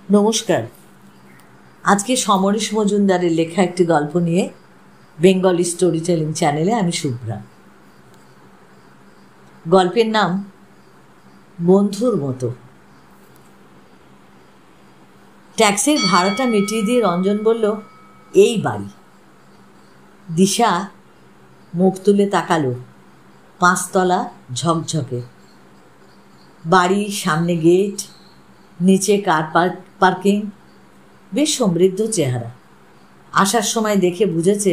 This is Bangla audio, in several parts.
নমস্কার। আজকে সমরেশ মজুমদারের লেখা একটি গল্প নিয়ে বেঙ্গলি স্টোরি টেলিং চ্যানেলে আমি শুভ্রা। গল্পের নাম বন্ধুর মতো। ট্যাক্সির ভাড়াটা মিটিয়ে দিয়ে রঞ্জন বলল, এই বাড়ি। দিশা মুখ তুলে তাকালো। 5 তলা, ঝকঝকে বাড়ি, সামনে গেট, নিচে কার পার্কিং। বেশ সমৃদ্ধ চেহারা। আসার সময় দেখে বুঝেছে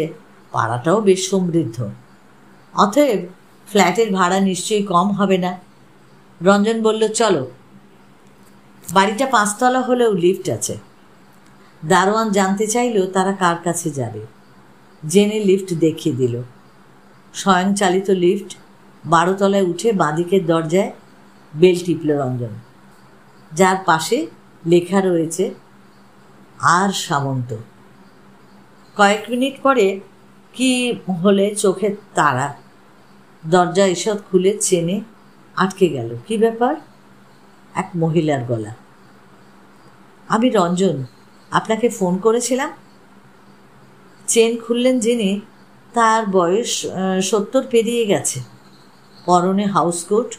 পাড়াটাও বেশ সমৃদ্ধ। অতএব ফ্ল্যাটের ভাড়া নিশ্চয়ই কম হবে না। রঞ্জন বলল, চলো। বাড়িটা 5 তলা হলেও লিফট আছে। দারোয়ান জানতে চাইল তারা কার কাছে যাবে। জেনে লিফট দেখিয়ে দিল। স্বয়ংচালিত লিফট। 12 তলায় উঠে বাঁদিকের দরজায় বেল টিপল রঞ্জন, যার পাশে লেখা রয়েছে আর সামন্ত। কয়েক মিনিট পরে কি হলে চোখের তারা। দরজা ঈষৎ খুলে চেনে আটকে গেল। কি ব্যাপার? এক মহিলার গলা। আমি রঞ্জন, আপনাকে ফোন করেছিলাম। চেন খুললেন যিনি, তার বয়স 70 পেরিয়ে গেছে। পরনে হাউসকোট,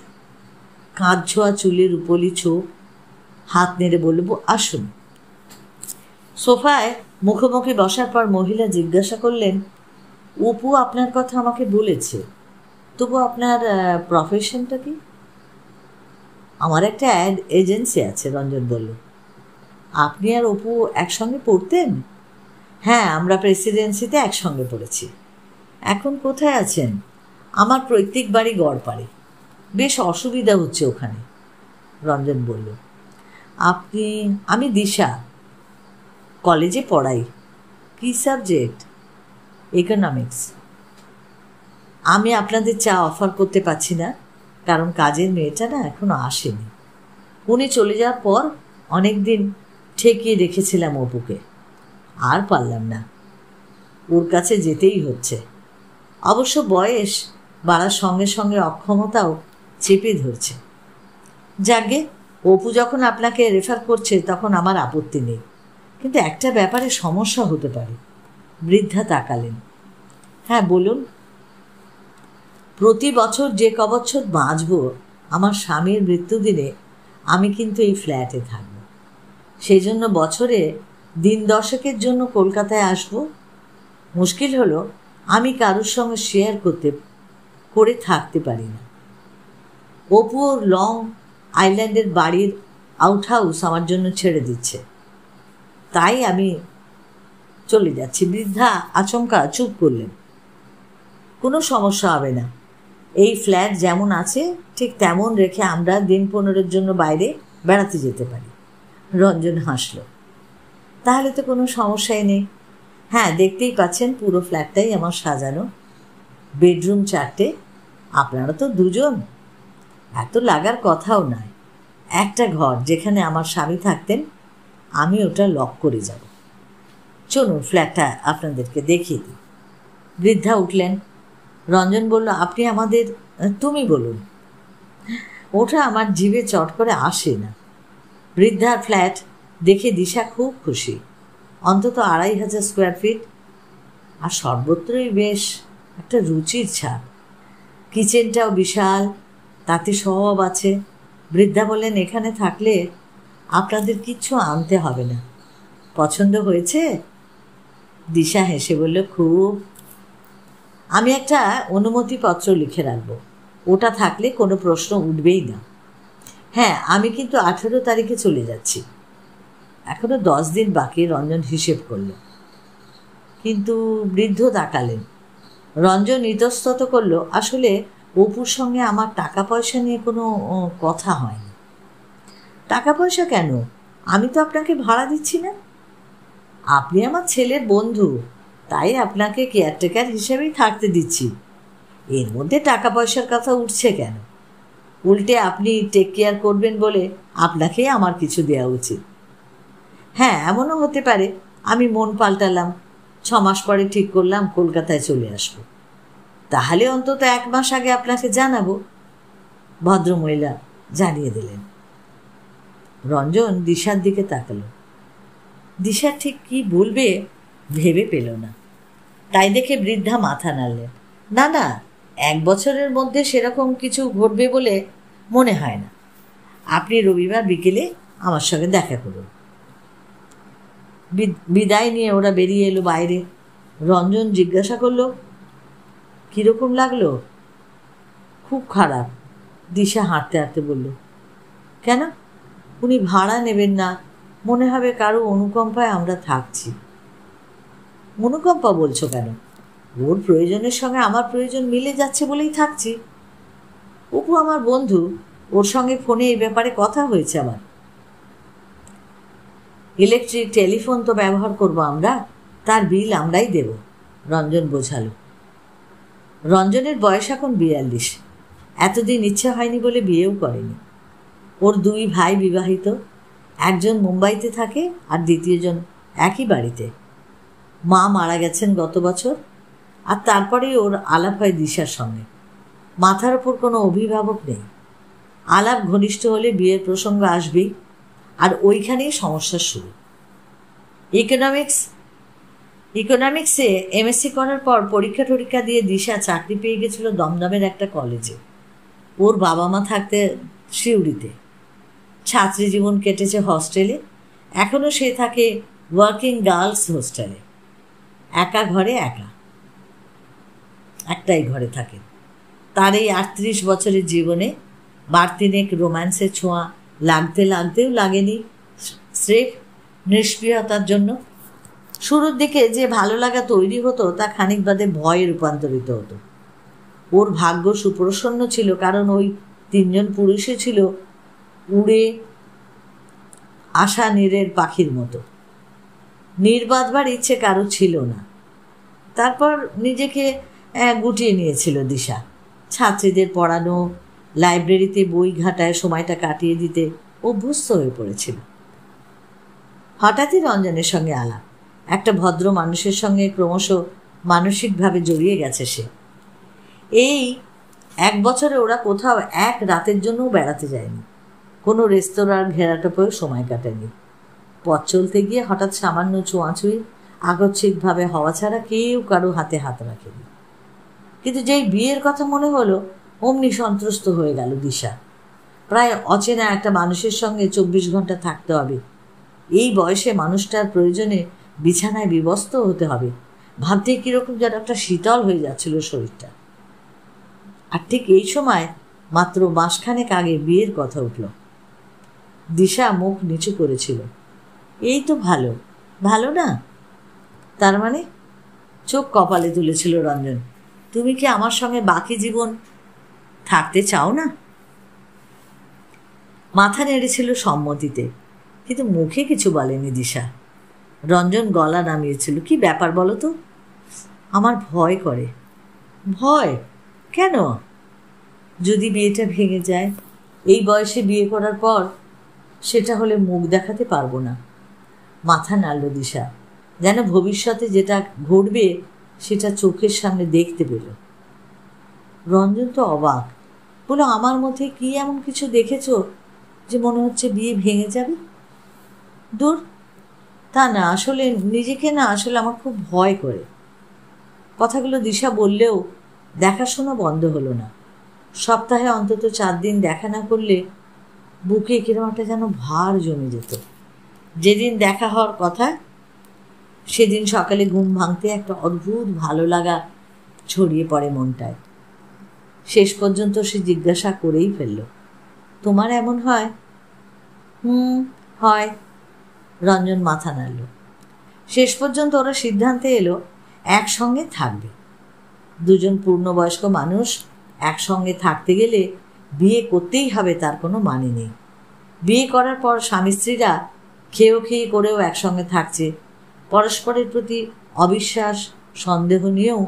কাঁধ ছোঁয়া চুলের উপলি ছোপ। হাত নেড়ে বলব, আসুন। সোফায় মুখোমুখি বসার পর মহিলা জিজ্ঞাসা করলেন, অপু আপনার কথা আমাকে বলেছে, তবু আপনার প্রফেশনটা কি? আমার একটা অ্যাড এজেন্সি আছে, রঞ্জন বলল। আপনি আর অপু একসঙ্গে পড়তেন? হ্যাঁ, আমরা প্রেসিডেন্সিতে একসঙ্গে পড়েছি। এখন কোথায় আছেন? আমার পৈতৃক বাড়ি গড়পাড়ে। বেশ অসুবিধা হচ্ছে ওখানে, রঞ্জন বলল। আমি দিশা, কলেজে পড়াই। কি সাবজেক্ট? ইকোনমিক্স। আমি আপনাদের চা অফার করতে পারছি না, কারণ কাজের মেয়েটা না এখনো আসেনি। উনি চলে যাওয়ার পর অনেক দিন ঠেকিয়ে রেখেছিলাম অপুকে, আর পারলাম না। ওর কাছে যেতেই হচ্ছে। অবশ্য বয়স বাড়ার সঙ্গে সঙ্গে অক্ষমতাও চেপে ধরছে। যাকে অপু যখন আপনাকে রেফার করছে তখন আমার আপত্তি নেই, কিন্তু একটা ব্যাপারে সমস্যা হতে পারে। বৃদ্ধা তাকালেন। হ্যাঁ, বলুন। প্রতি বছর যে কবছর বাঁচব, আমার স্বামীর মৃত্যুদিনে আমি কিন্তু এই ফ্ল্যাটে থাকব। সেই জন্য বছরে দিন 10 জন্য কলকাতায় আসব। মুশকিল হলো আমি কারোর সঙ্গে শেয়ার করে থাকতে পারি না। অপু ওর লং আইল্যান্ডের বাড়ির আউট হাউস আমার জন্য ছেড়ে দিচ্ছে, তাই আমি চলে যাচ্ছি। বৃদ্ধা আচমকা চুপ করলেন। কোনো সমস্যা হবে না। এই ফ্ল্যাট যেমন আছে ঠিক তেমন রেখে আমরা দিন 15 জন্য বাইরে বেড়াতে যেতে পারি। রঞ্জন হাসল। তাহলে তো কোনো সমস্যাই নেই। হ্যাঁ, দেখতেই পাচ্ছেন পুরো ফ্ল্যাটটাই আমার সাজানো। বেডরুম 4টে। আপনারা তো 2 জন, এত লাগার কথাও নয়। একটা ঘর যেখানে আমার স্বামী থাকতেন, আমি ওটা লক করে যাব। চলুন ফ্ল্যাটটা আপনাদেরকে দেখিয়ে দিই। বৃদ্ধা উঠলেন। রঞ্জন বলল, আপনি আমাদের তুমি বলুন। ওটা আমার জিভে চট করে আসে না। বৃদ্ধার ফ্ল্যাট দেখে দিশা খুব খুশি। অন্তত 2500 স্কোয়ার ফিট, আর সর্বত্রই বেশ একটা রুচির ছাপ। কিচেনটাও বিশাল, তাতে সব আছে। বৃদ্ধা বললেন, এখানে থাকলে আপনাদের কিচ্ছু আনতে হবে না। পছন্দ হয়েছে? দিশা হেসে বলল, খুব। আমি একটা অনুমতিপত্র লিখে রাখব, ওটা থাকলে কোনো প্রশ্ন উঠবেই না। হ্যাঁ, আমি কিন্তু 18 তারিখে চলে যাচ্ছি। এখনো 10 দিন বাকি। রঞ্জন হিসেব করল। কিন্তু বৃদ্ধ তাকালেন। রঞ্জন ইতস্তত করল, আসলে অপুর সঙ্গে আমার টাকা পয়সা নিয়ে কোনো কথা হয়নি। টাকা পয়সা কেন? আমি তো আপনাকে ভাড়া দিচ্ছি না। আপনি আমার ছেলের বন্ধু, তাই আপনাকে কেয়ারটেকার হিসেবেই থাকতে দিচ্ছি। এর মধ্যে টাকা পয়সার কথা উঠছে কেন? উল্টে আপনি টেক কেয়ার করবেন বলে আপনাকেই আমার কিছু দেওয়া উচিত। হ্যাঁ, এমনও হতে পারে আমি মন পাল্টালাম, 6 মাস পরে ঠিক করলাম কলকাতায় চলে আসব। তাহলে অন্তত 1 মাস আগে আপনাকে জানাবো। ভদ্রমহিলা জানিয়ে দিলেন। রঞ্জন দিশার দিকে তাকালো। দিশা ঠিক কি বলবে ভেবে পেল না। তাই দেখে বৃদ্ধা মাথা নাড়লেন। না না, 1 বছরের মধ্যে সেরকম কিছু ঘটবে বলে মনে হয় না। আপনি রবিবার বিকেলে আমার সঙ্গে দেখা করুন। বিদায় নিয়ে ওরা বেরিয়ে এলো বাইরে। রঞ্জন জিজ্ঞাসা করলো, কীরকম লাগলো? খুব খারাপ, দিশা হাঁটতে হাঁটতে বলল। কেন? উনি ভাড়া নেবেন না, মনে হবে কারো অনুকম্পায় আমরা থাকছি। অনুকম্পা বলছো কেন? ওর প্রয়োজনের সঙ্গে আমার প্রয়োজন মিলে যাচ্ছে বলেই থাকছি। অপু আমার বন্ধু, ওর সঙ্গে ফোনে এই ব্যাপারে কথা হয়েছে আমার। ইলেকট্রিক টেলিফোন তো ব্যবহার করব আমরা, তার বিল আমরাই দেব, রঞ্জন বোঝালো। রঞ্জনের বয়স এখন 42। এতদিন ইচ্ছে হয়নি বলে বিয়েও করেনি। ওর 2 ভাই বিবাহিত, একজন মুম্বাইতে থাকে আর দ্বিতীয়জন একই বাড়িতে। মা মারা গেছেন গত বছর, আর তারপরেই ওর আলাপ হয় দিশার সঙ্গে। মাথার ওপর কোনো অভিভাবক নেই। আলাপ ঘনিষ্ঠ হলে বিয়ের প্রসঙ্গ আসবেই, আর ওইখানেই সমস্যার শুরু। ইকোনমিক্সে এমএসসি করার পর পরীক্ষা দিয়ে দিশা চাকরি পেয়ে গেছিল দমদমের একটা কলেজে। ওর বাবা মা থাকতে সিউড়িতে। ছাত্রী জীবন কেটেছে হস্টেলে, এখনও সে থাকে ওয়ার্কিং গার্লস হোস্টেলে। একা ঘরে, একটাই ঘরে থাকে। তার এই 38 বছরের জীবনে বাড়তিনেক রোম্যান্সের ছোঁয়া লাগতেও লাগেনি স্রেফ নিষ্ক্রিয়তার জন্য। শুরুর দিকে যে ভালো লাগা তৈরি হতো তা খানিক বাদে ভয়ে রূপান্তরিত হতো। ওর ভাগ্য সুপ্রসন্ন ছিল, কারণ ওই 3 জন পুরুষে ছিল উড়ে আসা নীরের পাখির মতো। নির্বাধবার ইচ্ছে কারো ছিল না। তারপর নিজেকে গুটিয়ে নিয়েছিল দিশা। ছাত্রীদের পড়ানো, লাইব্রেরিতে বই ঘাটায় সময়টা কাটিয়ে দিতে অভ্যস্ত হয়ে পড়েছিল। হঠাৎই রঞ্জনের সঙ্গে আলাপ। একটা ভদ্র মানুষের সঙ্গে ক্রমশ মানসিকভাবে জড়িয়ে গেছে সে। এই 1 বছরে ওরা কোথাও এক রাতের জন্যও বেড়াতে যায়নি, কোনো রেস্তোরাঁর ঘেরাটোপেও সময় কাটেনি। পথ চলতে গিয়ে হঠাৎ সামান্য ছোঁয়াছুঁই আকস্মিকভাবে হওয়া ছাড়া কেউ কারো হাতে হাত রাখেনি। কিন্তু যেই বিয়ের কথা মনে হলো, অমনি সন্ত্রস্ত হয়ে গেল দিশা। প্রায় অচেনা একটা মানুষের সঙ্গে 24 ঘন্টা থাকতে হবে, এই বয়সে মানুষটার প্রয়োজনে বিছানায় বিবস্ত হতে হবে, ভাবতেই কীরকম যেন একটা শীতল হয়ে যাচ্ছিল শরীরটা। আর ঠিক এই সময় মাত্র মাসখানেক আগে বিয়ের কথা উঠল। দিশা মুখ নিচু করেছিল। এই তো ভালো, ভালো না? তার মানে? চোখ কপালে তুলেছিল রঞ্জন। তুমি কি আমার সঙ্গে বাকি জীবন থাকতে চাও না? মাথা নেড়েছিল সম্মতিতে, কিন্তু মুখে কিছু বলেনি দিশা। রঞ্জন গলা নামিয়েছিল। কি ব্যাপার বলো তো? আমার ভয় করে। ভয় কেন? যদি বিয়েটা ভেঙে যায়, এই বয়সে বিয়ে করার পর সেটা হলে মুখ দেখাতে পারবো না। মাথা নাড়ল দিশা, যেন ভবিষ্যতে যেটা ঘটবে সেটা চোখের সামনে দেখতে পেল। রঞ্জন তো অবাক, বলো, আমার মধ্যে কি এমন কিছু দেখেছ যে মনে হচ্ছে বিয়ে ভেঙে যাবে? দূর, তা না, আসলে নিজেকে না, আসলে আমার খুব ভয় করে। কথাগুলো দিশা বললেও দেখাশোনা বন্ধ হলো না। সপ্তাহে অন্তত 4 দিন দেখা না করলে বুকে কিরকম একটা যেন ভার জমে যেত। যেদিন দেখা হওয়ার কথা সেদিন সকালে ঘুম ভাঙতে একটা অদ্ভুত ভালো লাগা ছড়িয়ে পড়ে মনটায়। শেষ পর্যন্ত সে জিজ্ঞাসা করেই ফেলল, তোমার এমন হয়? হয়। রঞ্জন মাথা নাড়ল। শেষ পর্যন্ত ওরা সিদ্ধান্তে এলো একসঙ্গে থাকবে। 2 জন পূর্ণবয়স্ক মানুষ একসঙ্গে থাকতে গেলে বিয়ে করতেই হবে তার কোনো মানে নেই। বিয়ে করার পর স্বামী স্ত্রীরা খেয়ে করেও একসঙ্গে থাকছে, পরস্পরের প্রতি অবিশ্বাস সন্দেহ নিয়েও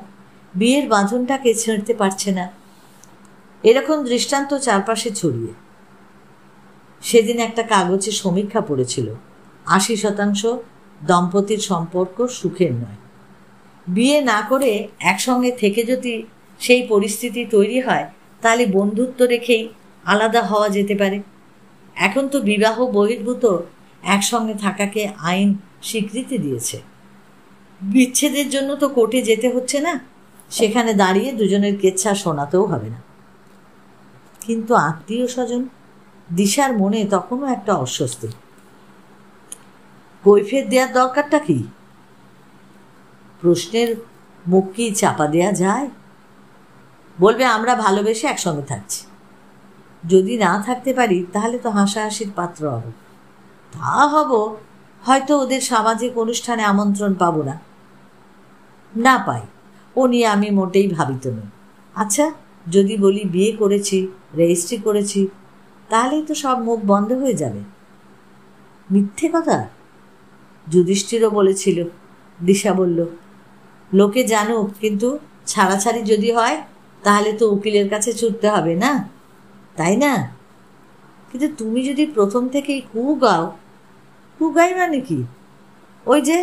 বিয়ের বাঁধনটাকে ছেড়তে পারছে না। এরকম দৃষ্টান্ত চারপাশে ছড়িয়ে। সেদিন একটা কাগজে সমীক্ষা পড়েছিল, 80% দম্পতির সম্পর্ক সুখের নয়। বিয়ে না করে একসঙ্গে থেকে যদি সেই পরিস্থিতি তৈরি হয়, তাহলে বন্ধুত্ব রেখেই আলাদা হওয়া যেতে পারে। এখন তো বিবাহ বহির্ভূত একসঙ্গে থাকাকে আইন স্বীকৃতি দিয়েছে। বিচ্ছেদের জন্য তো কোর্টে যেতে হচ্ছে না, সেখানে দাঁড়িয়ে দুজনের কেচ্ছা শোনাতেও হবে না। কিন্তু আত্মীয় স্বজন, দিশার মনে তখনও একটা অস্বস্তি। কৈফিয়ত দেওয়ার দরকারটা কি? প্রশ্নের মুখ কি চাপা দেয়া যায়? বলবে আমরা ভালোবেসে একসঙ্গে থাকছি, যদি না থাকতে পারি তাহলে তো হাসাহাসির পাত্র হব। তা হব, হয়তো ওদের সামাজিক অনুষ্ঠানে আমন্ত্রণ পাবো না। না পাই, ও নিয়ে আমি মোটেই ভাবিত নই। আচ্ছা, যদি বলি বিয়ে করেছি, রেজিস্ট্রি করেছি, তাহলেই তো সব মুখ বন্ধ হয়ে যাবে। মিথ্যে কথা? যুধিষ্ঠিরও বলেছিল। দিশা বলল, লোকে জানুক, কিন্তু ছাড়াছাড়ি যদি হয় তাহলে তো উকিলের কাছে ছুটতে হবে না, তাই না? কিন্তু তুমি যদি প্রথম থেকেই হু গাও। হু গাই মানে কি? ওই যে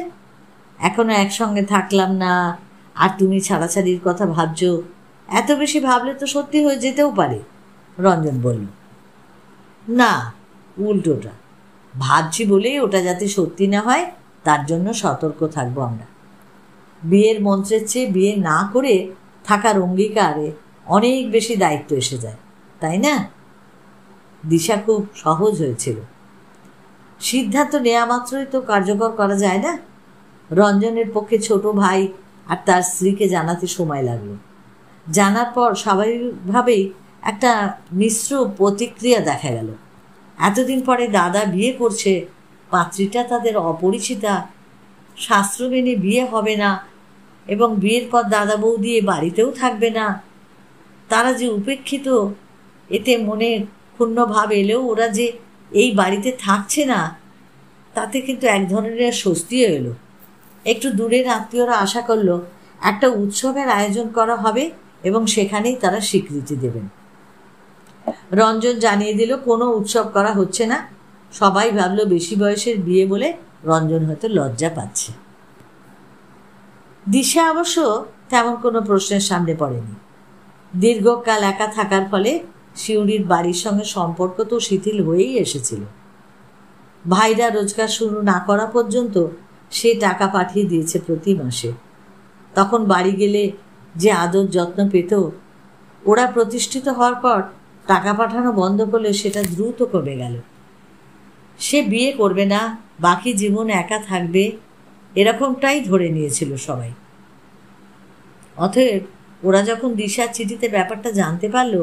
এখনো একসঙ্গে থাকলাম না, আর তুমি ছাড়াছাড়ির কথা ভাবছো। এত বেশি ভাবলে তো সত্যি হয়ে যেতেও পারে। রঞ্জন বলল, না, উল্টোটা ভাবছি বলেই ওটা যাতে সত্যি না হয় তার জন্য সতর্ক থাকবো আমরা। বিয়ের মন্ত্রের চেয়ে বিয়ে না করে থাকার অঙ্গীকারে অনেক বেশি দায়িত্ব এসে যায়, তাই না? দিশা খুব সহজ হয়েছিল। সিদ্ধান্ত নেওয়া মাত্রই তো কার্যকর করা যায় না। রঞ্জনের পক্ষে ছোট ভাই আর তার স্ত্রীকে জানাতে সময় লাগলো। জানার পর স্বাভাবিকভাবেই একটা মিশ্র প্রতিক্রিয়া দেখা গেল। এতদিন পরে দাদা বিয়ে করছে, পাত্রীটা তাদের অপরিচিতা, শাস্ত্র মেনে বিয়ে হবে না, এবং বিয়ের পর দাদা বৌদি এ বাড়িতেও থাকবে না। তারা যে উপেক্ষিত, এতে মনে ক্ষুণ্ণ ভাব এলেও ওরা যে এই বাড়িতে থাকছে না, তাতে কিন্তু এক ধরনের স্বস্তিও এলো। একটু দূরের আত্মীয়রা আশা করলো একটা উৎসবের আয়োজন করা হবে এবং সেখানেই তারা স্বীকৃতি দেবেন। রঞ্জন জানিয়ে দিল কোনো উৎসব করা হচ্ছে না। সবাই ভাবলো বেশি বয়সের বিয়ে বলে রঞ্জন হয়তো লজ্জা পাচ্ছে। দিশা অবশ্য তেমন কোনো প্রশ্নের সামনে পড়েনি। দীর্ঘকাল একা থাকার ফলে শিউরির বাড়ির সঙ্গে সম্পর্ক তো শিথিল হয়েই এসেছিল। ভাইরা রোজগার শুরু না করা পর্যন্ত সে টাকা পাঠিয়ে দিয়েছে প্রতি মাসে। তখন বাড়ি গেলে যে আদর যত্ন পেত, ওরা প্রতিষ্ঠিত হওয়ার পর টাকা পাঠানো বন্ধ করলে সেটা দ্রুত কমে গেল। সে বিয়ে করবে না, বাকি জীবন একা থাকবে, এরকমটাই ধরে নিয়েছিল সবাই। অতএব ওরা যখন দিশার চিঠিতে ব্যাপারটা জানতে পারল,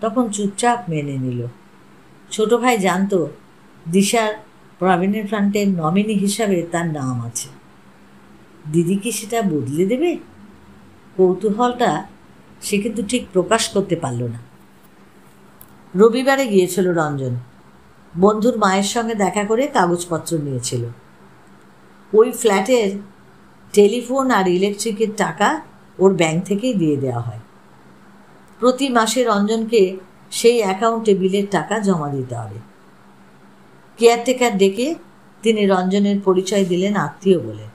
তখন চুপচাপ মেনে নিল। ছোট ভাই জানতো দিশার প্রভিডেন্ট ফান্ডের নমিনি হিসাবে তার নাম আছে। দিদি কি সেটা বদলে দেবে? কৌতূহলটা সে কিন্তু ঠিক প্রকাশ করতে পারল না। রবিবারে গিয়েছিল রঞ্জন। বন্ধুর মায়ের সঙ্গে দেখা করে কাগজপত্র নিয়েছিল। ওই ফ্ল্যাটের টেলিফোন আর ইলেকট্রিকের টাকা ওর ব্যাংক থেকেই দিয়ে দেওয়া হয়। প্রতি মাসে রঞ্জনকে সেই অ্যাকাউন্টে বিলের টাকা জমা দিতে হবে। কেয়ারটেকার ডেকে তিনি রঞ্জনের পরিচয় দিলেন আত্মীয় বলে।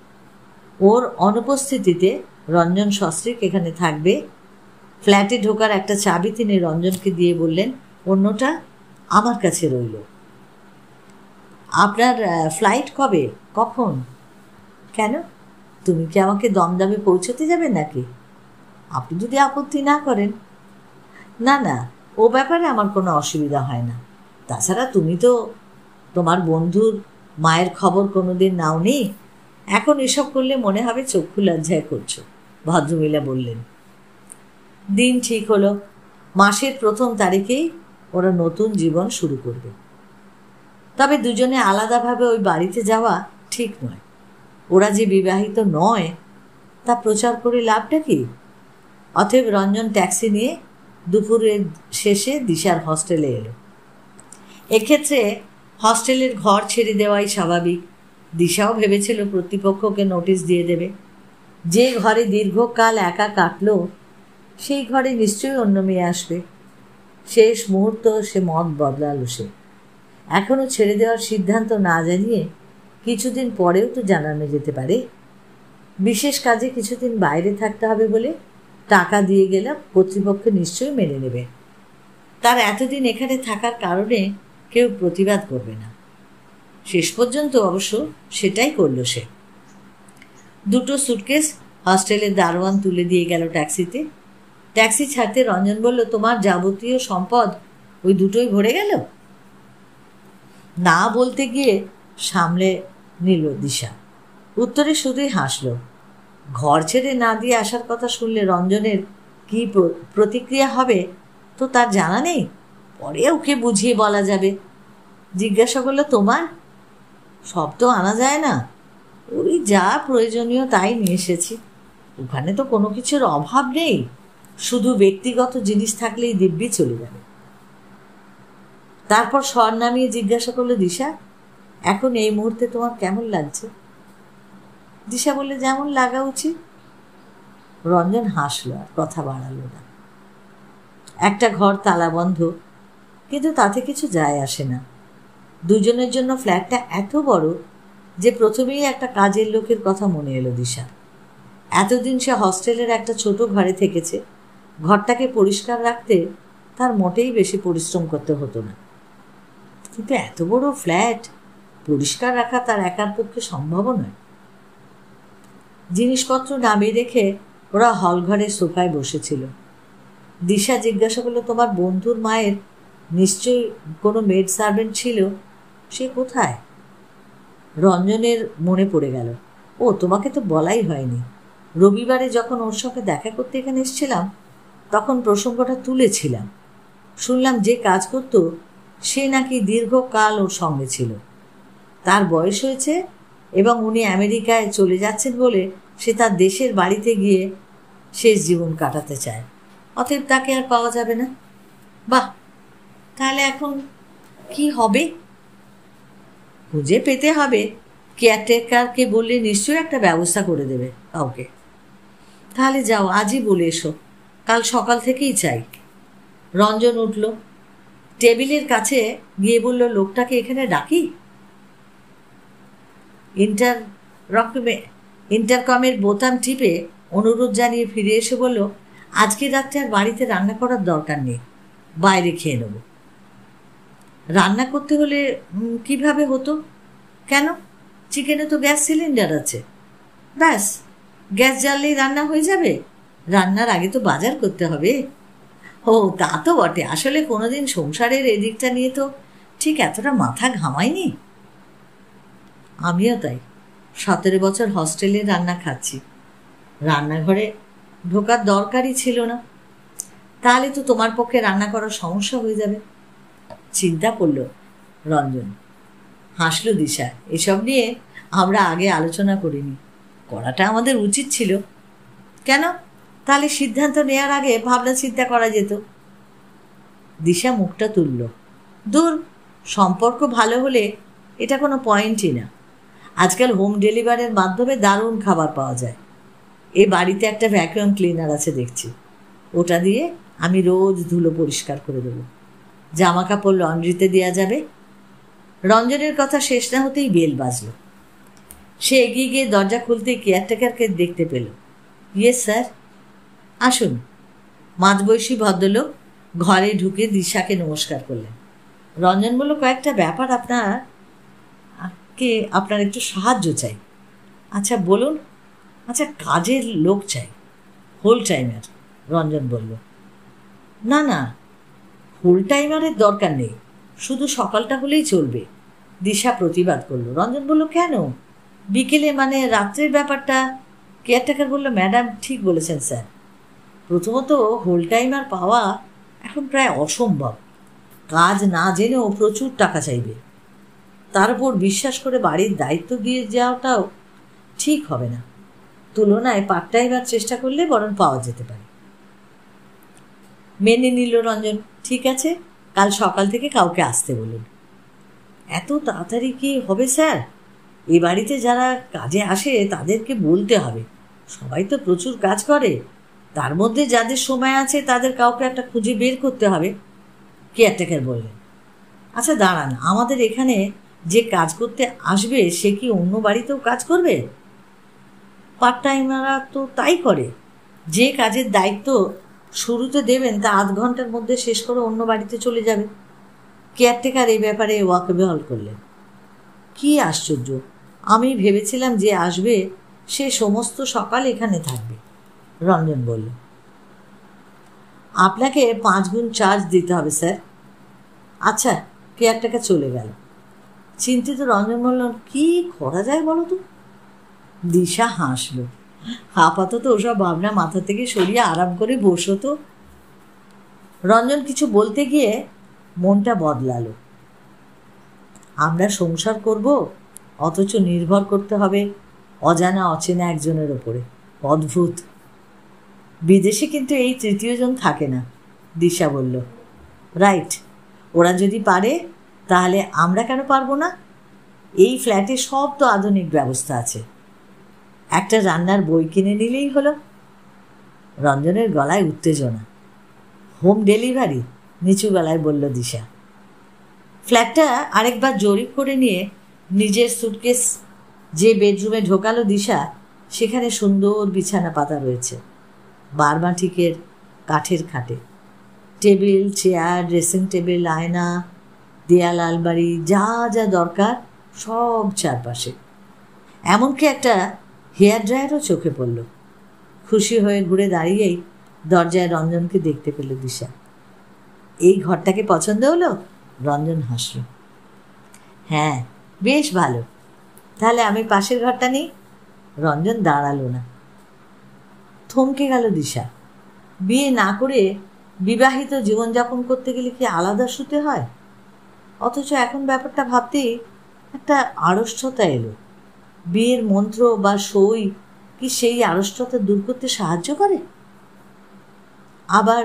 ওর অনুপস্থিতিতে রঞ্জন সস্ত্রীক এখানে থাকবে। ফ্ল্যাটে ঢোকার একটা চাবি তিনি রঞ্জনকে দিয়ে বললেন, অন্যটা আমার কাছে রইল। আপনার ফ্লাইট কবে, কখন? কেন, তুমি কি আমাকে দমদমে পৌঁছতে যাবে নাকি? আপনি যদি আপত্তি না করেন। না না, ও ব্যাপারে আমার কোনো অসুবিধা হয় না। তাছাড়া তুমি তো তোমার বন্ধুর মায়ের খবর কোনোদিন নাওনি। এখন এসব করলে মনে হবে চক্ষু লজ্জায় করছো, ভদ্রমহিলা বললেন। দিন ঠিক হলো, মাসের প্রথম তারিখেই ওরা নতুন জীবন শুরু করবে। তবে দুজনে আলাদাভাবে ওই বাড়িতে যাওয়া ঠিক নয়। ওরা যে বিবাহিত নয় তা প্রচার করে লাভটা কি? অতএব রঞ্জন ট্যাক্সি নিয়ে দুপুরের শেষে দিশার হস্টেলে এলো। এক্ষেত্রে হস্টেলের ঘর ছেড়ে দেওয়াই স্বাভাবিক। দিশাও ভেবেছিল প্রতিপক্ষকে নোটিশ দিয়ে দেবে। যে ঘরে দীর্ঘকাল একা কাটলো সেই ঘরে নিশ্চয়ই অন্য মেয়ে আসবে। শেষ মুহূর্ত সে মত বদলালো। সে এখনও ছেড়ে দেওয়ার সিদ্ধান্ত না জানিয়ে কিছুদিন পরেও তো জানানো যেতে পারে। বিশেষ কাজে কিছুদিন বাইরে থাকতে হবে বলে টাকা দিয়ে গেলে কর্তৃপক্ষ নিশ্চয়ই মেনে নেবে। তার এতদিন এখানে থাকার কারণে কেউ প্রতিবাদ করবে না। শেষ পর্যন্ত অবশ্য সেটাই করলো সে। দুটো সুটকেস হস্টেলের দারোয়ান তুলে দিয়ে গেল ট্যাক্সিতে। ট্যাক্সি ছাড়তে রঞ্জন বলল, তোমার যাবতীয় সম্পদ ওই দুটোই ভরে গেল? না বলতে গিয়ে সামলে নিল দিশা। উত্তরে শুধুই হাসল। ঘর ছেড়ে না দিয়ে আসার কথা শুনলে রঞ্জনের কি প্রতিক্রিয়া হবে তো তার জানা নেই। পরে ওকে বুঝিয়ে বলা যাবে। জিজ্ঞাসা করলো, তোমার? সব তো আনা যায় না, ওই যা প্রয়োজনীয় তাই নিয়ে এসেছি। ওখানে তো কোনো কিছুর অভাব নেই, শুধু ব্যক্তিগত জিনিস থাকলেই দিব্যি চলে যাবে। তারপর স্বর নামিয়ে জিজ্ঞাসা করলো, দিশা, এখন এই মুহূর্তে তোমার কেমন লাগছে? দিশা বললে, যেমন লাগা উচিত। রঞ্জন হাসলো, আর কথা বাড়ালো না। একটা ঘর তালা বন্ধ, কিন্তু তাতে কিছু যায় আসে না। দুজনের জন্য ফ্ল্যাটটা এত বড় যে প্রথমেই একটা কাজের লোকের কথা মনে এলো দিশা। এতদিন সে হস্টেলের একটা ছোট ঘরে থেকেছে, ঘরটাকে পরিষ্কার রাখতে তার মোটেই বেশি পরিশ্রম করতে হতো না। কিন্তু এত বড় ফ্ল্যাট পরিষ্কার রাখা তার একার পক্ষে সম্ভব নয়। জিনিসপত্র নামিয়ে রেখে ওরা হল ঘরের সোফায় বসেছিল। দিশা জিজ্ঞাসা করলো, তোমার বন্ধুর মায়ের নিশ্চয়ই কোনো মেড সার্ভেন্ট ছিল, সে কোথায়? রঞ্জনের মনে পড়ে গেল, ও তোমাকে তো বলাই হয়নি। রবিবারে যখন ওর সঙ্গে দেখা করতে এখানে এসেছিলাম তখন প্রসঙ্গটা তুলেছিলাম। শুনলাম যে কাজ করত সে নাকি দীর্ঘকাল ওর সঙ্গে ছিল। তার বয়স হয়েছে এবং উনি আমেরিকায় চলে যাচ্ছেন বলে সে তার দেশের বাড়িতে গিয়ে শেষ জীবন কাটাতে চায়। অতএব তাকে আর পাওয়া যাবে না। বাহ, তাহলে এখন কি হবে? খুঁজে পেতে হবে। কেয়ারটেকারকে বললে নিশ্চয়ই একটা ব্যবস্থা করে দেবে কাউকে। তাহলে যাও, আজই বলে এসো, কাল সকাল থেকেই চাই। রঞ্জন উঠল, টেবিলের কাছে গিয়ে বলল, লোকটাকে এখানে ডাকি? ইন্টারকমের বোতাম টিপে অনুরোধ জানিয়ে ফিরে এসে বলল, আজকে রাত্রে আর বাড়িতে রান্না করার দরকার নেই, বাইরে খেয়ে নেব। রান্না করতে হলে কিভাবে হতো? কেন, চিকেনে তো গ্যাস সিলিন্ডার আছে, ব্যাস গ্যাস জ্বাললেই রান্না হয়ে যাবে। রান্নার আগে তো বাজার করতে হবে। ও তা তো বটে, আসলে কোনোদিন সংসারের এদিকটা নিয়ে তো ঠিক এতটা মাথা ঘামায়নি। আমিও তাই, 17 বছর হস্টেলে রান্না খাচ্ছি, রান্নাঘরে ঢোকার দরকারই ছিল না। তাহলে তো তোমার পক্ষে রান্না করার সমস্যা হয়ে যাবে। চিন্তা করল রঞ্জন। হাসল দিশা, এসব নিয়ে আমরা আগে আলোচনা করিনি, করাটা আমাদের উচিত ছিল। কেন, তাহলে সিদ্ধান্ত নেওয়ার আগে ভাবনা চিন্তা করা যেত। দিশা মুখটা তুলল, দূর, সম্পর্ক ভালো হলে এটা কোনো পয়েন্টই না। আজকাল হোম ডেলিভারির মাধ্যমে দারুণ খাবার পাওয়া যায়। এ বাড়িতে একটা ভ্যাকুয়াম ক্লিনার আছে দেখছি, ওটা দিয়ে আমি রোজ ধুলো পরিষ্কার করে দেবো। জামা কাপড় লন্ড্রিতে দেওয়া যাবে। রঞ্জনের কথা শেষ না হতেই বেল বাজল। সে এগিয়ে গিয়ে দরজা খুলতেই কেয়ারটেকারকে দেখতে পেল। ইয়েস স্যার, আসুন। মাঝবয়সী ভদ্রলোক ঘরে ঢুকে দিশাকে নমস্কার করলেন। রঞ্জন বলল, কয়েকটা ব্যাপার আপনার একটু সাহায্য চাই। আচ্ছা বলুন। আচ্ছা, কাজের লোক চাই, হোল টাইমার। রঞ্জন বলল, না ফুল টাইমারের দরকার নেই, শুধু সকালটা হলেই চলবে। দিশা প্রতিবাদ করলো। রঞ্জন বলল, কেন, বিকেলে মানে রাত্রের ব্যাপারটা? কেয়ারটেকার বলল, ম্যাডাম ঠিক বলেছেন স্যার, প্রথমত হোল টাইমার পাওয়া এখন প্রায় অসম্ভব। কাজ না জেনেও প্রচুর টাকা চাইবে। তার উপর বিশ্বাস করে বাড়ির দায়িত্ব দিয়ে যাওয়াটাও ঠিক হবে না। তুলনায় পার্ট টাইমার চেষ্টা করলে বরং পাওয়া যেতে পারে। মেনে নিল রঞ্জন। ঠিক আছে, কাল সকাল থেকে কাউকে আসতে বলুন। এত তাড়াতাড়ি কি হবে স্যার? এ বাড়িতে যারা কাজে আসে তাদেরকে বলতে হবে, সবাই তো প্রচুর কাজ করে, তার মধ্যে যাদের সময় আছে তাদের কাউকে একটা খুঁজে বের করতে হবে। কেয়ারটেকার বললেন, আচ্ছা দাঁড়ান, আমাদের এখানে যে কাজ করতে আসবে সে কি অন্য বাড়িতেও কাজ করবে? পার্ট টাইমাররা তো তাই করে। যে কাজের দায়িত্ব শুরুতে দেবেন তা 8 ঘন্টার মধ্যে শেষ করে অন্য বাড়িতে চলে যাবে। কেয়ারটেকার এই ব্যাপারে ওয়াকিবহাল করলেন। কি আশ্চর্য, আমি ভেবেছিলাম যে আসবে সে সমস্ত সকাল এখানে থাকবে। রঞ্জন বলল, আপনাকে 5 গুণ চার্জ দিতে হবে স্যার। আচ্ছা, কেয়ারটাকে চলে গেল। চিন্তিত রঞ্জন বলল, কি করা যায় বলো তো? দিশা হাসল। আপাতত ওসব ভাবনা মাথা থেকে সরিয়ে আরাম করে বসো তো। রঞ্জন কিছু বলতে গিয়ে মনটা বদলালো। আমরা সংসার করব, অথচ নির্ভর করতে হবে অজানা অচেনা একজনের ওপরে। অদ্ভুত। বিদেশে কিন্তু এই তৃতীয় জন থাকে না, দিশা বলল। রাইট, ওরা যদি পারে তাহলে আমরা কেন পারবো না? এই ফ্ল্যাটে সব তো আধুনিক ব্যবস্থা আছে, একটা রান্নার বই কিনে নিলেই হলো। রঞ্জনের গলায় উত্তেজনা। হোম ডেলিভারি, নিচু গলায় বলল দিশা। ফ্ল্যাটটা আরেকবার জরিপ করে নিয়ে নিজের সুটকেস যে বেডরুমে ঢোকালো দিশা, সেখানে সুন্দর বিছানা পাতা রয়েছে, বারমাটিকের কাঠের খাটে, টেবিল, চেয়ার, ড্রেসিং টেবিল, আয়না, দেয়াল, আলমারি, যা যা দরকার সব চারপাশে। এমনকি একটা হেয়ার ড্রায়ারও চোখে পড়ল। খুশি হয়ে ঘুরে দাঁড়িয়েই দরজায় রঞ্জনকে দেখতে পেল দিশা। এই ঘরটাকে পছন্দ হলো? রঞ্জন হাসল। হ্যাঁ, বেশ ভালো। তাহলে আমি পাশের ঘরটা নিই। রঞ্জন দাঁড়ালো না, থমকে গেল দিশা। বিয়ে না করে বিবাহিত জীবনযাপন করতে গেলে কি আলাদা শুতে হয়? অথচ এখন ব্যাপারটা ভাবতেই একটা আড়ষ্টতা এলো। বিয়ের মন্ত্র বা সই কি সেই আড়ষ্টতা দূর করতে সাহায্য করে? আবার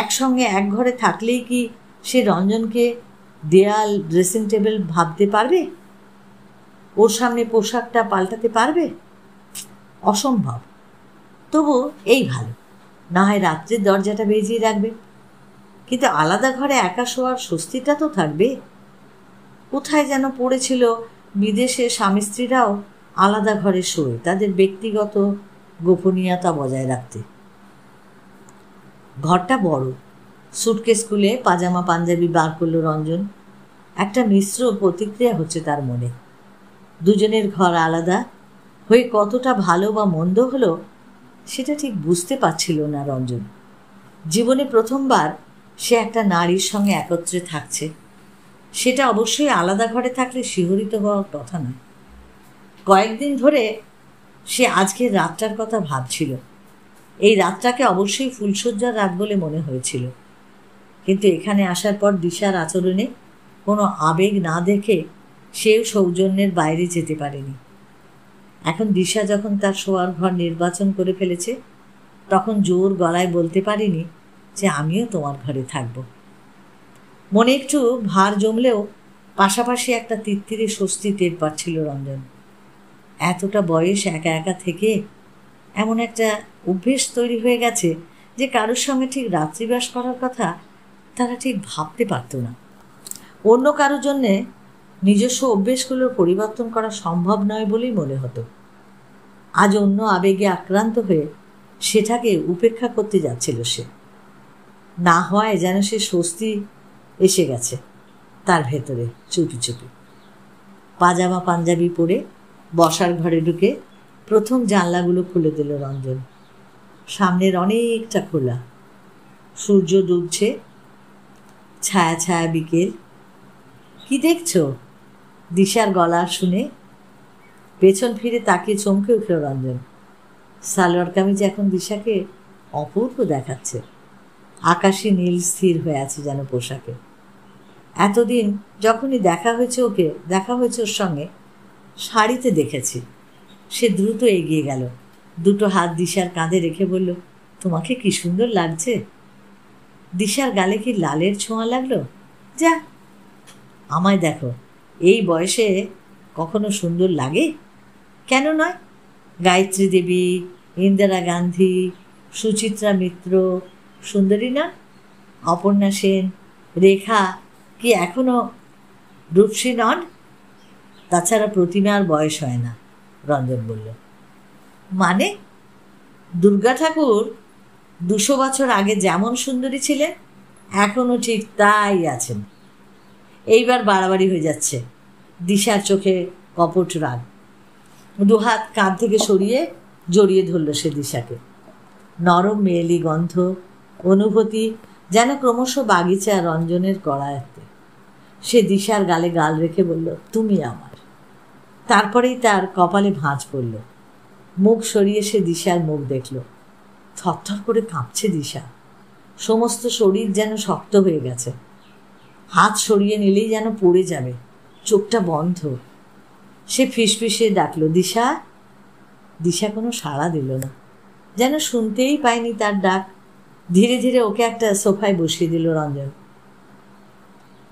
একসঙ্গে এক ঘরে থাকলেই কি সে রঞ্জনকে দেয়াল, ড্রেসিং টেবিল ভাবতে পারবে? ওর সামনে পোশাকটা পাল্টাতে পারবে? অসম্ভব। তবু এই ভালো, না হয় রাত্রির দরজাটা ভেজিয়ে রাখবে, কিন্তু আলাদা ঘরে একা শোয়ার স্বস্তিটা তো থাকবে। কোথায় যেন পড়েছিল বিদেশে স্বামী স্ত্রীরাও আলাদা ঘরে শোয়, তাদের ব্যক্তিগত গোপনীয়তা বজায় রাখতে। ঘরটা বড়। সুটকেস খুলে পাজামা পাঞ্জাবি বার করল রঞ্জন। একটা মিশ্র প্রতিক্রিয়া হচ্ছে তার মনে। দুজনের ঘর আলাদা হয়ে কতটা ভালো বা মন্দ হলো সেটা ঠিক বুঝতে পারছিল না রঞ্জন। জীবনে প্রথমবার সে একটা নারীর সঙ্গে একত্রে থাকছে, সেটা অবশ্যই আলাদা ঘরে থাকলে শিহরিত হওয়ার কথা নয়। কয়েকদিন ধরে সে আজকের রাতটার কথা ভাবছিল। এই রাতটাকে অবশ্যই ফুলশয্যার রাত বলে মনে হয়েছিল, কিন্তু এখানে আসার পর দিশার আচরণে কোনো আবেগ না দেখে সেও সৌজন্যের বাইরে যেতে পারেনি। এখন দিশা যখন তার শোয়ার ঘর নির্বাচন করে ফেলেছে, তখন জোর গলায় বলতে পারিনি যে আমিও তোমার ঘরে থাকব। মনে একটু ভার জমলেও পাশাপাশি একটা তিত্তিরে স্বস্তি টের পাচ্ছিল রঞ্জন। এতটা বয়স একা একা থেকে এমন একটা অভ্যেস তৈরি হয়ে গেছে যে কারোর সঙ্গে ঠিক রাত্রিবাস করার কথা তারা ঠিক ভাবতে পারত না। অন্য কারোর জন্যে নিজস্ব অভ্যেসগুলোর পরিবর্তন করা সম্ভব নয় বলেই মনে হতো। আজ অন্য আবেগে আক্রান্ত হয়ে সেটাকে উপেক্ষা করতে যাচ্ছিল সে। না হওয়ায় যেন সে স্বস্তি এসে গেছে তার ভেতরে চুপি চুপি। পাজামা পাঞ্জাবি পরে বসার ঘরে ঢুকে প্রথম জানলাগুলো খুলে দিল রঞ্জন। সামনের অনেকটা খোলা, সূর্য ডুবছে, ছায়া ছায়া বিকেল। কি দেখছো? দিশার গলা শুনে পেছন ফিরে তাকিয়ে চমকে উঠল রঞ্জন। সালোয়ার কামিজ এখন দিশাকে অপূর্ব দেখাচ্ছে। আকাশি নীল স্থির হয়ে আছে যেন পোশাকে। এতদিন যখনই দেখা হয়েছে ওর সঙ্গে শাড়িতে দেখেছি। সে দ্রুত এগিয়ে গেল, দুটো হাত দিশার কাঁধে রেখে বলল, তোমাকে কি সুন্দর লাগছে। দিশার গালে কি লালের ছোঁয়া লাগলো? যা, আমায় দেখো, এই বয়সে কখনো সুন্দর লাগে? কেন নয়? গায়ত্রী দেবী, ইন্দিরা গান্ধী, সুচিত্রা মিত্র সুন্দরী না? অপর্ণা সেন, রেখা কি এখনো রূপসী নন? তাছাড়া প্রতিমার বয়স হয় না, রঞ্জন বলল। মানে? দুর্গা ঠাকুর 200 বছর আগে যেমন সুন্দরী ছিলেন এখনও ঠিক তাই আছেন। এইবার বাড়াবাড়ি হয়ে যাচ্ছে। দিশার চোখে কপট রাগ। দুহাত কাঁধ থেকে সরিয়ে জড়িয়ে ধরল সে দিশাকে। নরম মেয়েলি গন্ধ, অনুভূতি যেন ক্রমশ বাগিচা রঞ্জনের কড়ায়ত্তে। সে দিশার গালে গাল রেখে বলল, তুমি আমার। তারপরেই তার কপালে ভাঁজ পড়ল। মুখ সরিয়ে সে দিশার মুখ দেখল। থরথর করে কাঁপছে দিশা। সমস্ত শরীর যেন শক্ত হয়ে গেছে। হাত সরিয়ে নিলেই যেন পড়ে যাবে। চোখটা বন্ধ। সে ফিসফিসে ডাকল, দিশা। দিশা কোনো সাড়া দিল না, যেন শুনতেই পায়নি তার ডাক। ধীরে ধীরে ওকে একটা সোফায় বসিয়ে দিল রঞ্জন।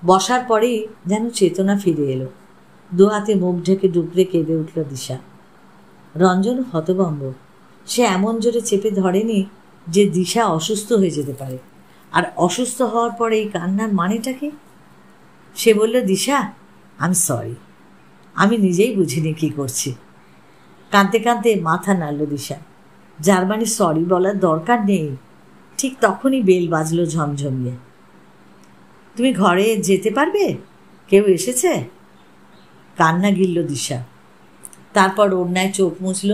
বসার পরেই যেন চেতনা ফিরে এলো। দু হাতে মুখ ঢেকে ডুবরে কেঁদে উঠল দিশা। রঞ্জন হতভম্ব। সে এমন জোরে চেপে ধরেনি যে দিশা অসুস্থ হয়ে যেতে পারে। আর অসুস্থ হওয়ার পরে এই কান্নার মানেটা কি? সে বলল, দিশা, আমি সরি, আমি নিজেই বুঝিনি কি করছি। কাঁদতে কাঁদতে মাথা নাড়ল দিশা। যার মানে সরি বলার দরকার নেই। ঠিক তখনই বেল বাজলো ঝমঝমিয়ে। তুমি ঘরে যেতে পারবে? কেউ এসেছে? কান্না গিলল দিশা। তারপর ওড়নায় চোখ মুছল।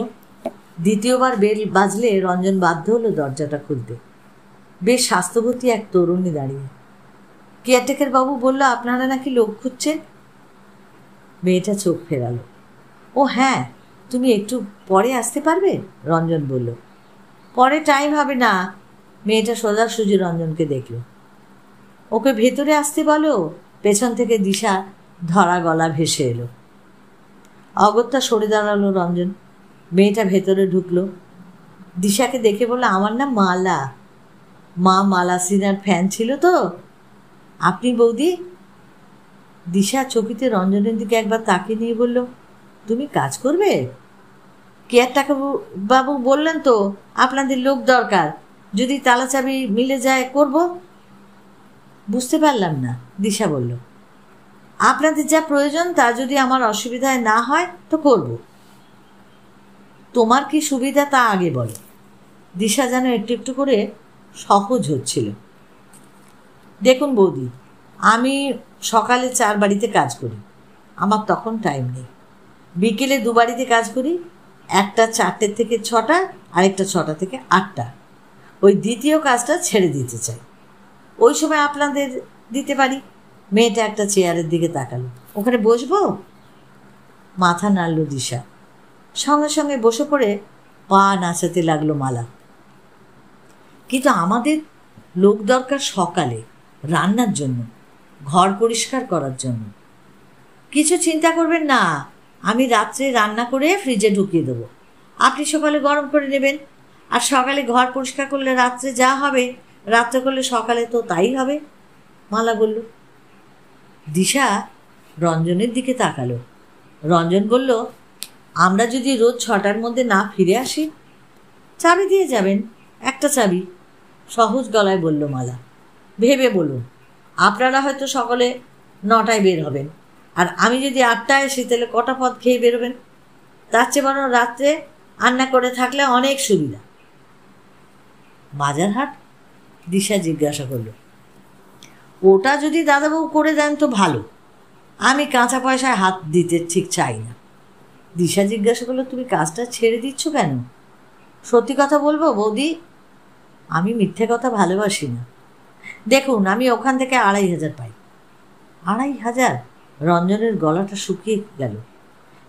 দ্বিতীয়বার বেল বাজলে রঞ্জন বাধ্য হলো দরজাটা খুলতে। বেশ স্বাস্থ্যবতী এক তরুণী দাঁড়িয়ে। কেয়ারটেকার বাবু বলল, আপনারা নাকি লোক খুঁজছেন। মেয়েটা চোখ ফেরালো। ও হ্যাঁ, তুমি একটু পরে আসতে পারবে? রঞ্জন বলল। পরে টাইম হবে না। মেয়েটা সোজাসুজি রঞ্জনকে দেখল। ওকে ভেতরে আসতে বলো। পেছন থেকে দিশা ধরা গলা ভেসে এলো। অগত্যা সরে দাঁড়ালো রঞ্জন। মেয়েটা ভেতরে ঢুকলো। দিশাকে দেখে বলল, আমার নাম মালা। মা মালা সিনহার ফ্যান ছিল তো। আপনি বৌদি? দিশা চকিতে রঞ্জনের দিকে একবার তাকিয়ে নিয়ে বলল, তুমি কাজ করবে? কেয়ারটেকার বাবু বললেন তো আপনাদের লোক দরকার, যদি তালা চাবি মিলে যায় করব। বুঝতে পারলাম না, দিশা বলল। আপনাদের যা প্রয়োজন তা যদি আমার অসুবিধায় না হয় তো করব। তোমার কি সুবিধা তা আগে বলো। দিশা যেন একটু একটু করে সহজ হচ্ছিল। দেখুন বৌদি, আমি সকালে 4 বাড়িতে কাজ করি, আমার তখন টাইম নেই। বিকেলে 2 বাড়িতে কাজ করি, একটা 4টে থেকে 6টা, আরেকটা 6টা থেকে 8টা। ওই দ্বিতীয় কাজটা ছেড়ে দিতে চাই, ওই সময় আপনাদের দিতে পারি। মেয়েটা একটা চেয়ারের দিকে তাকালো। ওখানে বসবো? মাথা নাড়ল দিশা। সঙ্গে সঙ্গে বসে পড়ে পা নাচাতে লাগলো মালা। কিন্তু আমাদের লোক দরকার সকালে রান্নার জন্য, ঘর পরিষ্কার করার জন্য। কিছু চিন্তা করবেন না, আমি রাত্রে রান্না করে ফ্রিজে ঢুকিয়ে দেবো। আপনি সকালে গরম করে নেবেন। আর সকালে ঘর পরিষ্কার করলে রাত্রে যা হবে, রাত্রে করলে সকালে তো তাই হবে, মালা বলল। দিশা রঞ্জনের দিকে তাকালো। রঞ্জন বলল, আমরা যদি রোজ 6টার মধ্যে না ফিরে আসি, চাবি দিয়ে যাবেন, একটা চাবি। সহজ গলায় বলল মালা। ভেবে বলুন, আপনারা হয়তো সকালে 9টায় বের হবেন, আর আমি যদি 8টায় আসি তাহলে কটা পদ খেয়ে বেরোবেন? তার চেয়ে বরং রাত্রে রান্না করে থাকলে অনেক সুবিধা। বাজারহাট? দিশা জিজ্ঞাসা করল। ওটা যদি দাদাবাবু করে দেন তো ভালো, আমি কাঁচা পয়সায় হাত দিতে ঠিক চাই না। দিশা জিজ্ঞাসা করলো, তুমি কাজটা ছেড়ে দিচ্ছ কেন? সত্যি কথা বলবো বৌদি, আমি মিথ্যে কথা ভালোবাসি না। দেখুন, আমি ওখান থেকে 2,500 পাই। 2,500? রঞ্জনের গলাটা শুকিয়ে গেল।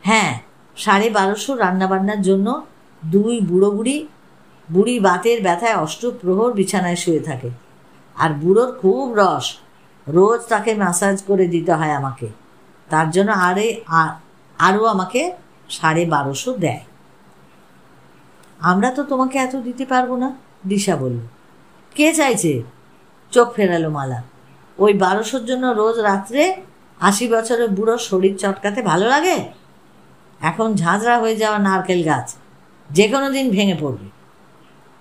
হ্যাঁ, 1250 রান্নাবান্নার জন্য। 2 বুড়ো বুড়ি বাতের ব্যথায় অষ্টপ্রহর বিছানায় শুয়ে থাকে। আর বুড়োর খুব রস, রোজ তাকে ম্যাসাজ করে দিতে হয় আমাকে। তার জন্য আরও আমাকে 1250 দেয়। আমরা তো তোমাকে এত দিতে পারবো না, দিশা বলল। কে চাইছে? চোখ ফেরালো মালা। ওই 1200-র জন্য রোজ রাত্রে 80 বছরের বুড়ো শরীর চটকাতে ভালো লাগে? এখন ঝাঁঝরা হয়ে যাওয়া নারকেল গাছ যে কোনো দিন ভেঙে পড়বে,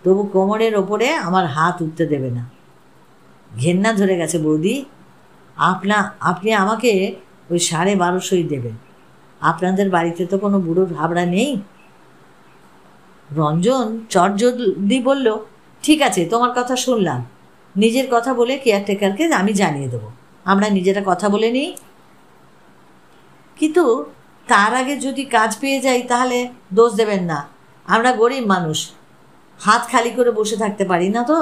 তবু কোমরের ওপরে আমার হাত উঠতে দেবে না। ঘেন্না ধরে গেছে বৌদি। আপনি আমাকে ওই 1250 দেবেন। আপনাদের বাড়িতে তো কোনো বুড়ো ভাবড়া নেই। রঞ্জন চটজলদি বলল, ঠিক আছে, তোমার কথা শুনলাম। নিজের কথা বলে কেয়ারটেকারকে আমি জানিয়ে দেবো। আমরা নিজেরা কথা বলে নিই। কিন্তু তার আগে যদি কাজ পেয়ে যাই তাহলে দোষ দেবেন না, আমরা গরিব মানুষ, হাত খালি করে বসে থাকতে পারি না তো।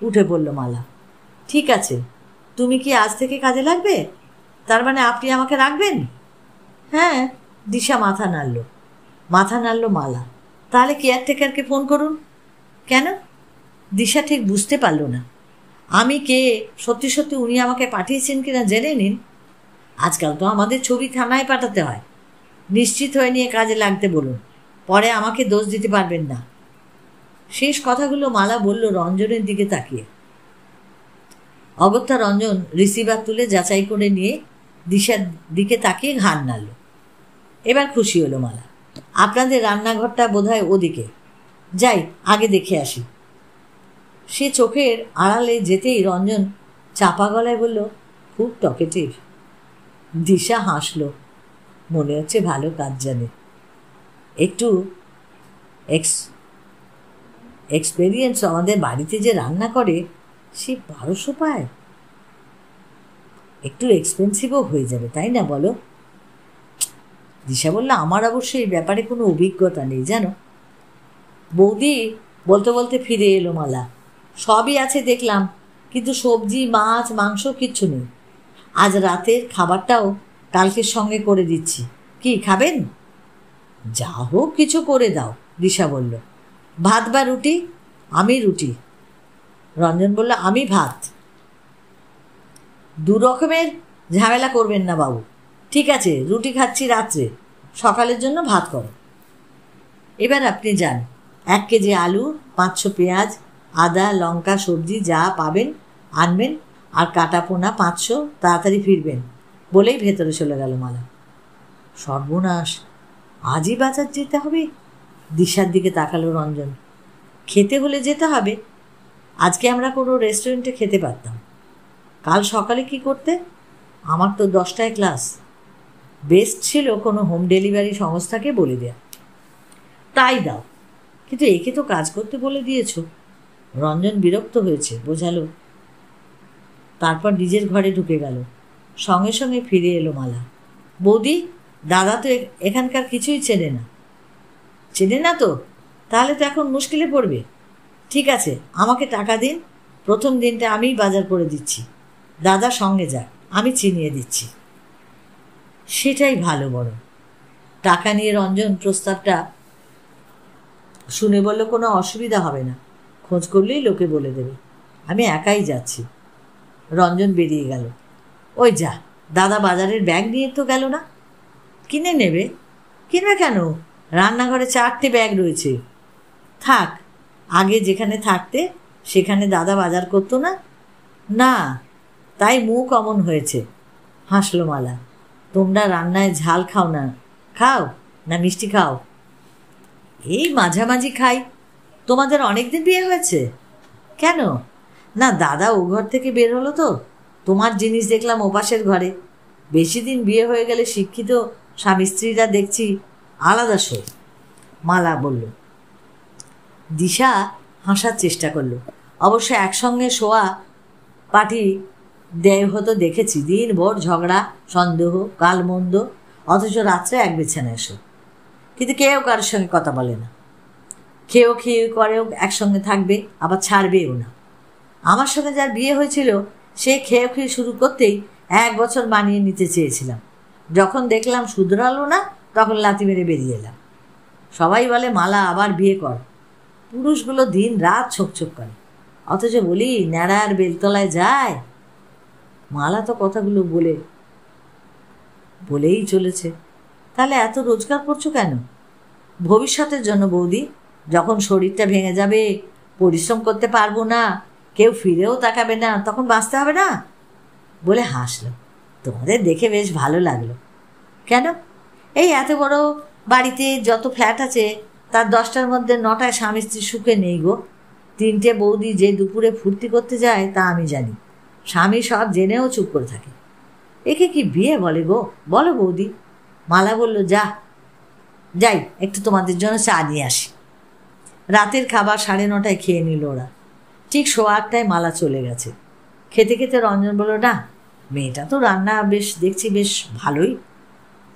উঠে পড়ল মালা। ঠিক আছে, তুমি কি আজ থেকে কাজে লাগবে? তার মানে আপনি আমাকে রাখবেন? হ্যাঁ, দিশা মাথা নাড়ল মালা। তাহলে কেয়ারটেকারকে ফোন করুন। কেন? দিশা ঠিক বুঝতে পারল না। আমি কে, সত্যি সত্যি উনি আমাকে পাঠিয়েছেন কিনা জেনে নিন। আজকাল তো আমাদের ছবি থানায় পাঠাতে হয়। নিশ্চিত হয়ে নিয়ে কাজে লাগতে বলুন, পরে আমাকে দোষ দিতে পারবেন না। শেষ কথাগুলো মালা বলল রঞ্জনের দিকে তাকিয়ে। অগত্যা রঞ্জন রিসিভার তুলে যাচাই করে নিয়ে দিশার দিকে তাকিয়ে ঘাড় নাড়ল। এবার খুশি হলো মালা। আপনাদের রান্নাঘরটা বোধহয় ওদিকে, যাই আগে দেখে আসি। সে চোখের আড়ালে যেতেই রঞ্জন চাপা গলায় বলল, খুব টকেটিভ। দিশা হাসল, মনে হচ্ছে ভালো কাজ জানে। একটু এক্সপেরিয়েন্স। আমাদের বাড়িতে যে রান্না করে সে 1200 পায়। একটু এক্সপেন্সিভও হয়ে যাবে, তাই না বলো? দিশা বলল, আমার অবশ্য এই ব্যাপারে কোনো অভিজ্ঞতা নেই জানো। বৌদি বলতে বলতে ফিরে এলো মালা। সবই আছে দেখলাম, কিন্তু সবজি, মাছ, মাংস কিচ্ছু নেই। আজ রাতের খাবারটাও কালকের সঙ্গে করে দিচ্ছি। কি খাবেন? যা হোক কিছু করে দাও, দিশা বলল। ভাত বা রুটি? আমি রুটি। রঞ্জন বলল, আমি ভাত। 2 রকমের ঝামেলা করবেন না বাবু। ঠিক আছে, রুটি খাচ্ছি রাত্রে, সকালের জন্য ভাত করো। এবার আপনি যান, 1 কেজি আলু, 500 পেঁয়াজ, আদা, লঙ্কা, সবজি যা পাবেন আনবেন, আর কাটা পোনা 500, তাড়াতাড়ি ফিরবেন বলেই ভেতরে চলে গেল মালা। সর্বনাশ, আজই বাজার যেতে হবে? দিশার দিকে তাকালো রঞ্জন। খেতে হলে যেতে হবে। আজকে আমরা কোনো রেস্টুরেন্টে খেতে পারতাম। কাল সকালে কি করতে? আমার তো 10টায় ক্লাস। বেস্ট ছিল কোনো হোম ডেলিভারি সংস্থাকে বলে দেয়া। তাই দাও, কিন্তু একে তো কাজ করতে বলে দিয়েছ। রঞ্জন বিরক্ত হয়েছে, বোঝালো। তারপর নিজের ঘরে ঢুকে গেল। সঙ্গে সঙ্গে ফিরে এলো মালা। বৌদি, দাদা তো এখানকার কিছুই চেনে না। চেনে না তো? তাহলে তো এখন মুশকিলে পড়বে। ঠিক আছে, আমাকে টাকা দিন, প্রথম দিনটা আমিই বাজার করে দিচ্ছি। দাদা সঙ্গে যাক, আমি চিনিয়ে দিচ্ছি। সেটাই ভালো বড়। টাকা নিয়ে রঞ্জন প্রস্তাবটা শুনে বলল, কোনো অসুবিধা হবে না, খোঁজ করলেই লোকে বলে দেবে। আমি একাই যাচ্ছি। রঞ্জন বেরিয়ে গেল। ওই যা, দাদা বাজারের ব্যাগ নিয়ে তো গেল না। কিনে নেবে? কিনবে কেন? রান্নাঘরে 4টে ব্যাগ রয়েছে। থাক, আগে যেখানে থাকতে সেখানে দাদা বাজার করতো না? না, তাই মুখ অমন হয়েছে। হাসলো মালা। তোমরা রান্নায় ঝাল খাও না? খাও না মিষ্টি খাও? এই মাঝামাঝি খাই। তোমাদের অনেক দিন বিয়ে হয়েছে? কেন? না, দাদা ও ঘর থেকে বের হলো তো, তোমার জিনিস দেখলাম ওপাশের ঘরে। বেশি দিন বিয়ে হয়ে গেলে শিক্ষিত স্বামী স্ত্রীরা দেখছি আলাদা শোয়। মালা বলল। দিশা হাসার চেষ্টা করলো। অবশ্য একসঙ্গে শোয়া পার্টি দেয় হতো দেখেছি, দিনভর ঝগড়া, সন্দেহ, গালমন্দ, অথচ রাত্রে এক বিছানায় এসো। কিন্তু কেউ কারোর সঙ্গে কথা বলে না। খেয়ে করেও একসঙ্গে থাকবে, আবার ছাড়বেও না। আমার সঙ্গে যার বিয়ে হয়েছিল সে খেয়ে শুরু করতেই 1 বছর মানিয়ে নিতে চেয়েছিলাম। যখন দেখলাম শুধরালো না, তখন লাথি মেরে বেরিয়ে এলাম। সবাই বলে, মালা আবার বিয়ে কর। পুরুষগুলো দিন রাত ছোকছোক করে, অথচ বলি ন্যাড়ার বেলতলায় যায়। মালা তো কথাগুলো বলেই চলেছে। তাহলে এত রোজগার করছো কেন? ভবিষ্যতের জন্য বৌদি। যখন শরীরটা ভেঙে যাবে, পরিশ্রম করতে পারবো না, কেউ ফিরেও তাকাবে না, তখন বাঁচতে হবে না বলে হাসলো। তোমাদের দেখে বেশ ভালো লাগলো। কেন? এই এত বড় বাড়িতে যত ফ্ল্যাট আছে তার 10টার মধ্যে 9টায় স্বামী স্ত্রী সুখে নেই গো। 3টে বৌদি যে দুপুরে ফুর্তি করতে যায় তা আমি জানি। স্বামী সব জেনেও চুপ করে থাকে। একে কি বিয়ে বলে গো? বলো বৌদি। মালা বলল, যাই একটু তোমাদের জন্য চা নিয়ে আসি। রাতের খাবার 9:30 খেয়ে নিল ওরা। ঠিক 8:15 মালা চলে গেছে। খেতে খেতে রঞ্জন বলল, না, মেয়েটা তো রান্না বেশ দেখছি বেশ ভালোই।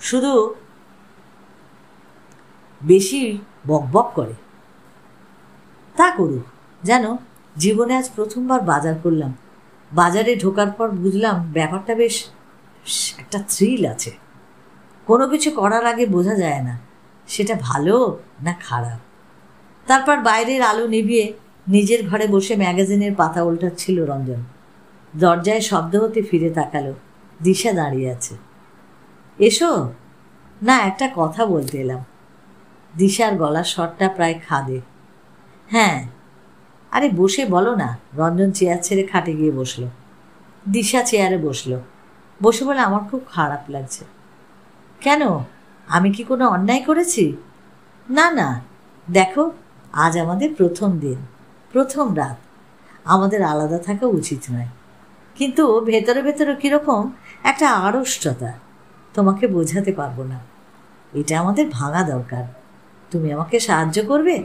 শুধু বেশি বকবক করে। তা করুক, জানো জীবনে আজ প্রথমবার বাজার করলাম। বাজারে ঢোকার পর বুঝলাম ব্যাপারটা বেশ একটা থ্রিল আছে। কোনো কিছু করার আগে বোঝা যায় না সেটা ভালো না খারাপ। তারপর বাইরের আলো নিভিয়ে নিজের ঘরে বসে ম্যাগাজিনের পাতা উল্টাচ্ছিল রঞ্জন। দরজায় শব্দ হতে ফিরে তাকালো। দিশা দাঁড়িয়ে আছে। এসো না, একটা কথা বলতে এলাম। দিশার গলার স্বরটা প্রায় খাদে। হ্যাঁ, আরে বসে বলো না। রঞ্জন চেয়ার ছেড়ে খাটে গিয়ে বসল। দিশা চেয়ারে বসল। বসে বলে, আমার খুব খারাপ লাগছে। কেন? আমি কি কোনো অন্যায় করেছি? না না, দেখো আজ আমাদের প্রথম দিন, প্রথম রাত। আমাদের আলাদা থাকা উচিত নয়, কিন্তু ভেতরে ভেতরে কীরকম একটা আড়ষ্টতা, তোমাকে বোঝাতে পারবো না। এটা আমাদের ভাঙা দরকার। তুমি আমাকে সাহায্য করবে?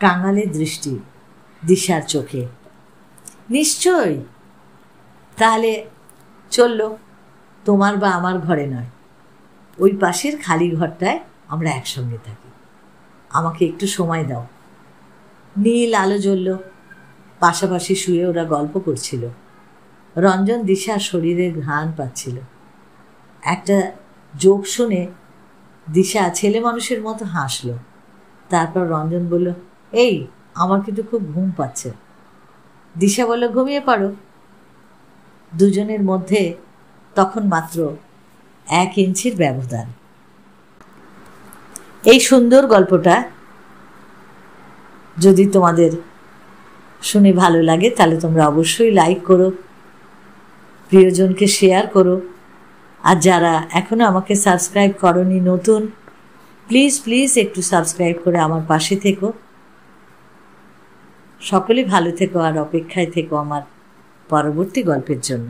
কাঙালের দৃষ্টি দিশার চোখে। নিশ্চয়ই। তাহলে চলল, তোমার বা আমার ঘরে নয়, ওই পাশের খালি ঘরটায় আমরা একসঙ্গে থাকি। আমাকে একটু সময় দাও। নীল আলো জ্বলল। পাশাপাশি শুয়ে ওরা গল্প করছিল। রঞ্জন দিশার শরীরে ঘ্রাণ পাচ্ছিল। একটা জোক শুনে দিশা ছেলে মানুষের মতো হাসল। তারপর রঞ্জন বলল, এই আমার কিন্তু খুব ঘুম পাচ্ছে। দিশা বলল, ঘুমিয়ে পড়ো। দুজনের মধ্যে তখন মাত্র 1 ইঞ্চির ব্যবধান। এই সুন্দর গল্পটা যদি তোমাদের শুনে ভালো লাগে তাহলে তোমরা অবশ্যই লাইক করো, প্রিয়জনকে শেয়ার করো। আর যারা এখনও আমাকে সাবস্ক্রাইব করনি, নতুন, প্লিজ প্লিজ একটু সাবস্ক্রাইব করে আমার পাশে থেকো। সকলে ভালো থেকো আর অপেক্ষায় থেকো আমার পরবর্তী গল্পের জন্য।